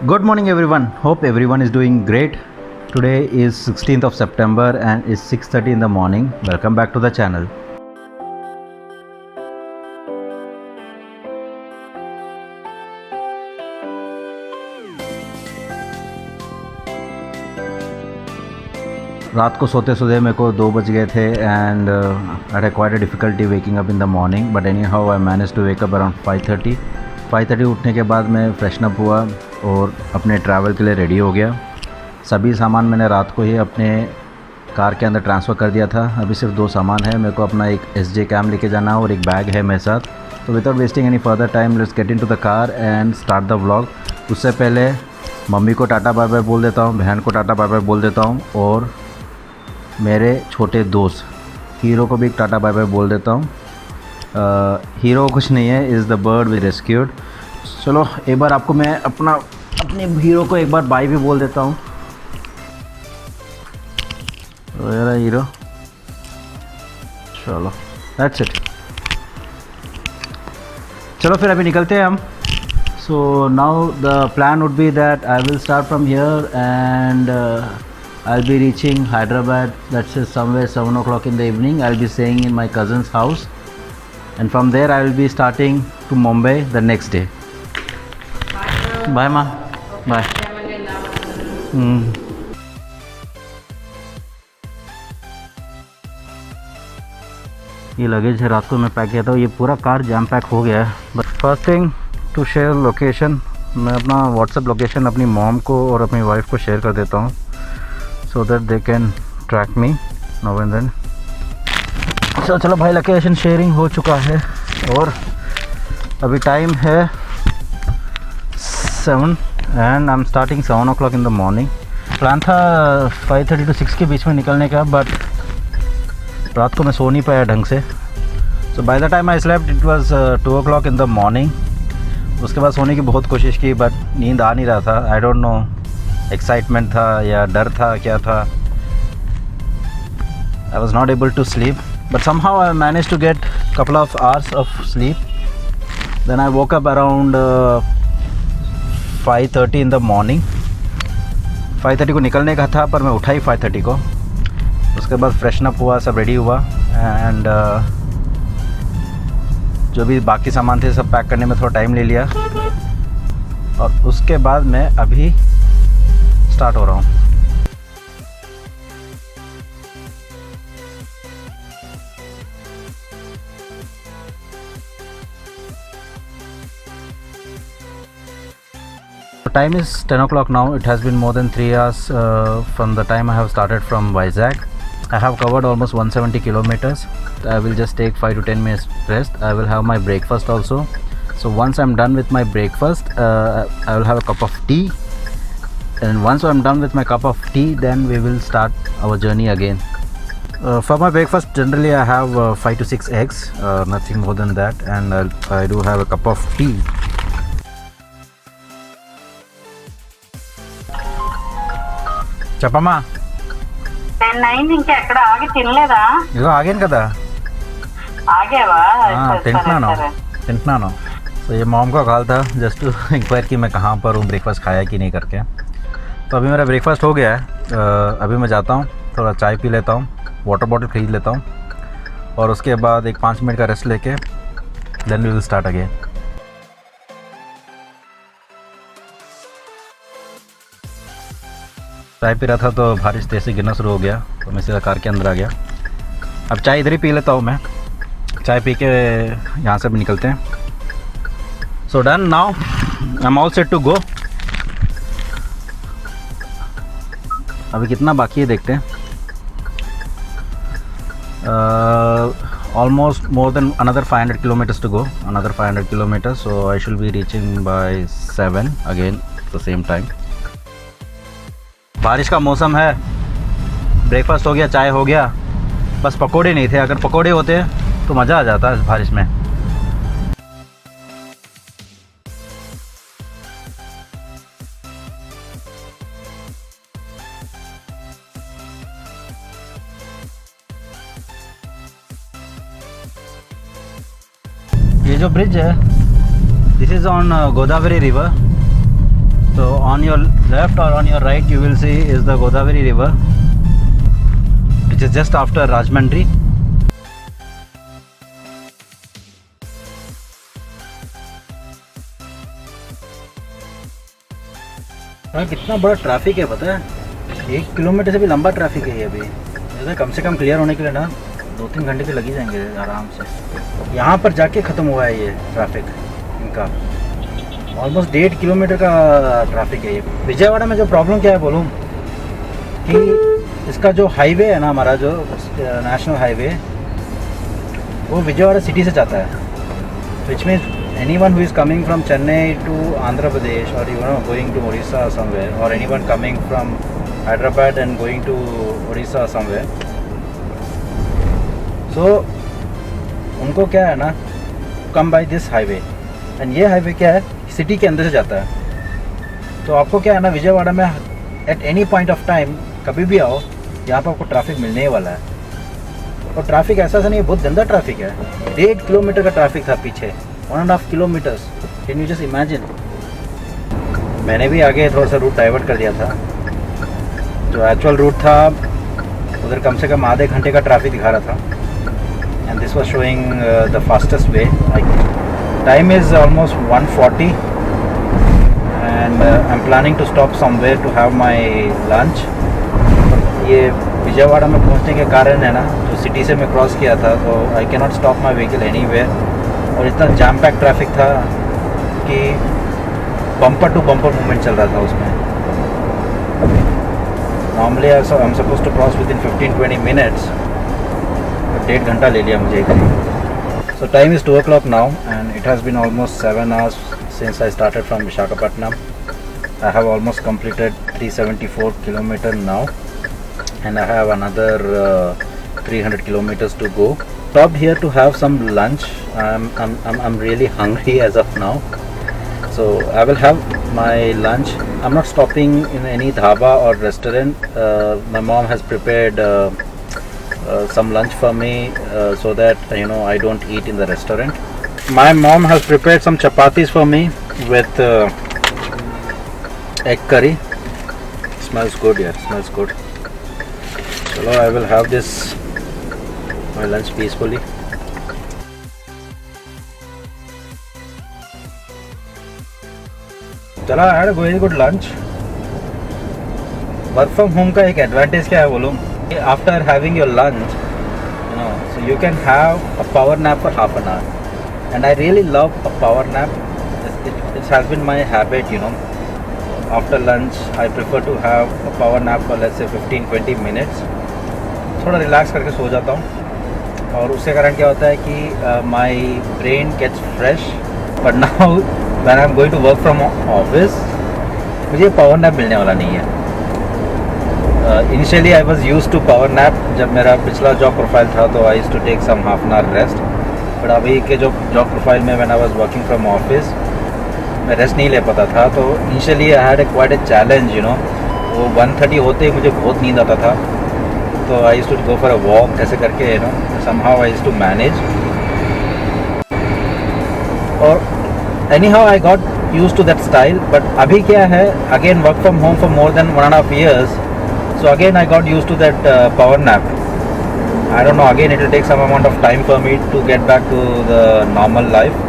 Good morning everyone. Hope everyone is doing great. Today is 16th of September and it's 6:30 in the morning. Welcome back to the channel. रात को सोते सोते मेरे को 2 बज गए थे and I had quite a difficulty waking up in the morning but anyhow I manage to wake up around 5:30 उठने के बाद मैं फ्रेशन अप हुआ और अपने ट्रैवल के लिए रेडी हो गया। सभी सामान मैंने रात को ही अपने कार के अंदर ट्रांसफ़र कर दिया था। अभी सिर्फ 2 सामान है। मेरे को अपना एक SJ कैम लेके जाना है और एक बैग है मेरे साथ। तो without wasting any further time let's get into the car and start the vlog. उससे पहले मम्मी को टाटा बाय बाय बोल देता हूँ, बहन को टाटा बाय बाय बोल देता हूँ और मेरे छोटे दोस्त हीरो को भी टाटा बाय बाय बोल देता हूँ। हीरो कुछ नहीं है, is the bird we rescued. चलो एक बार आपको मैं अपने हीरो को एक बार बाय भी बोल देता हूँ। मेरा हीरो, चलो दैट्स इट। चलो फिर अभी निकलते हैं हम। So now the plan would be that I will start from here and I'll be reaching Hyderabad, that's somewhere 7 o'clock in the evening. I'll be staying in my cousin's house and from there I will be starting to Mumbai the next day. Bye ma. Bye. ये luggage है, रात को मैं pack किया था। ये पूरा car jam pack हो गया है। But first thing to share location, मैं अपना व्हाट्सएप लोकेशन अपनी मॉम को और अपनी वाइफ को शेयर कर देता हूँ so that they can track me now and then. चलो भाई लोकेशन शेयरिंग हो चुका है और अभी टाइम है 7 and I'm starting 7 o'clock in the morning. Plan था 5:30 to 6 के बीच में निकलने का बट रात को मैं सो नहीं पाया ढंग से। So by the time I slept it was 2 o'clock in the morning. उसके बाद सोने की बहुत कोशिश की बट नींद आ नहीं रहा था। I don't know, एक्साइटमेंट था या डर था, क्या था। I was not able to sleep but somehow I manage to get couple of hours of sleep. Then I woke up around 5:30 in the morning. 5:30 को निकलने का था पर मैं उठा ही 5:30 को। उसके बाद फ्रेशन अप हुआ, सब रेडी हुआ एंड जो भी बाकी सामान थे सब पैक करने में थोड़ा टाइम ले लिया और उसके बाद मैं अभी स्टार्ट हो रहा हूँ। The time is 10 o'clock now. It has been more than 3 hours from the time I have started from Vizag. I have covered almost 170 kilometers. I will just take 5 to 10 minutes rest. I will have my breakfast also. So once I'm done with my breakfast, I will have a cup of tea. And once I'm done with my cup of tea, then we will start our journey again. For my breakfast, generally I have 5 to 6 eggs, nothing more than that, and I do have a cup of tea. చెప్పమ్మా, నేను ఇంకా ఎక్కడ ఆగి తినలేదా? ఇగో ఆగాను కదా. ఆగావా? తింటున్నాను. तो ये मॉम का कॉल था जस्ट टू इंक्वायर कि मैं कहाँ पर हूँ, ब्रेकफास्ट खाया कि नहीं करके। तो अभी मेरा ब्रेकफास्ट हो गया है। अभी मैं जाता हूँ, थोड़ा चाय पी लेता हूँ, वाटर बॉटल खरीद लेता हूँ और उसके बाद एक 5 मिनट का रेस्ट लेके then we will start again. चाय पी रहा था तो बारिश तेज़ से गिरना शुरू हो गया तो मैं सीधा कार के अंदर आ गया। अब चाय इधर ही पी लेता हूँ मैं। चाय पी के यहाँ से भी निकलते हैं। So done, now I am all set to go. अभी कितना बाकी है देखते हैं। Almost more than another 500 kilometers to go, another 500 kilometers, so I should be reaching by 7 again the same time. बारिश का मौसम है, ब्रेकफास्ट हो गया, चाय हो गया, बस पकोड़े नहीं थे। अगर पकोड़े होते तो मज़ा आ जाता इस बारिश में। ये जो ब्रिज है this is on Godavari river. तो on your left or on your right you will see is the Godavari river, which is just after Rajahmundry. कितना बड़ा ट्रैफिक है पता है, 1 किलोमीटर से भी लंबा ट्रैफिक है ये अभी। जैसे कम से कम क्लियर होने के लिए ना 2-3 घंटे तो लग ही जाएंगे आराम से। यहाँ पर जाके ख़त्म हुआ है ये ट्रैफिक इनका, ऑलमोस्ट 1.5 किलोमीटर का ट्रैफिक है ये। विजयवाड़ा में जो प्रॉब्लम क्या है बोलूँ कि इसका जो हाईवे है ना, हमारा जो नेशनल हाईवे, वो विजयवाड़ा सिटी से जाता है, which means anyone who is coming from Chennai to Andhra Pradesh or going to Orissa somewhere, or anyone coming from Hyderabad and going to Orissa somewhere, so उनको क्या है ना, come by this highway, and ये highway क्या है, city के अंदर से जाता है। तो आपको क्या है ना, विजयवाड़ा में at any point of time कभी भी आओ, यहाँ पर आपको ट्रैफिक मिलने ही वाला है। और ट्रैफिक ऐसा नहीं है, बहुत गंदा ट्रैफिक है। 1.5 किलोमीटर का ट्रैफिक था पीछे, 1.5 kilometres, can you just imagine. मैंने भी आगे थोड़ा सा रूट डाइवर्ट कर दिया था, जो एक्चुअल रूट था उधर कम से कम आधे घंटे का ट्रैफिक दिखा रहा था, and this was showing the fastest way. Time is almost 1:40 and I am planning to stop somewhere to have my lunch. ये विजयवाड़ा में पहुंचने के कारण है ना, जो सिटी से मैं क्रॉस किया था, तो I can not stop my vehicle anywhere, और इतना जैम पैक ट्रैफिक था कि बम्पर टू बम्पर मूवमेंट चल रहा था उसमें। Normally I am suppose to cross within 15-20 minutes, 1.5 घंटा ले लिया मुझे करीब। So time is 2 o'clock now and it has been almost 7 hours since I started from Visakhapatnam. I have almost completed 374 kilometers now, and I have another 300 kilometers to go. Stopped here to have some lunch. I'm really hungry as of now, so I will have my lunch. I'm not stopping in any dhaba or restaurant. My mom has prepared some lunch for me, so that I don't eat in the restaurant. My mom has prepared some chapatis for me with egg curry. Smells good, yeah, smells good. So I will have this my lunch peacefully. चला, I had a very good lunch. Work from home का एक advantage क्या है बोलूँ, after having your lunch, so you can have a power nap for half an hour, and I really love a power nap. It has been my habit, after lunch I prefer to have a power nap for let's say 15-20 minutes. थोड़ा relax करके सो जाता हूँ, और उससे कारण क्या होता है कि my brain gets fresh. But now when I am going to work from office, मुझे पावर नैप मिलने वाला नहीं है। Initially I was used to power nap, जब मेरा पिछला जॉब प्रोफाइल था तो I used to take some half an hour rest. But अभी के जो जॉब प्रोफाइल में when I was working from office, मैं रेस्ट नहीं ले पाता था। तो initially I had quite a challenge, वो 1:30 होते ही मुझे बहुत नींद आता था, तो I used to go for a walk, ऐसे करके somehow I used to manage. और anyhow I got used to that style. But अभी क्या है, again work from home for more than 1.5 years, so again I got used to that power nap. I don't know, again it will take some amount of time for me to get back to the normal life.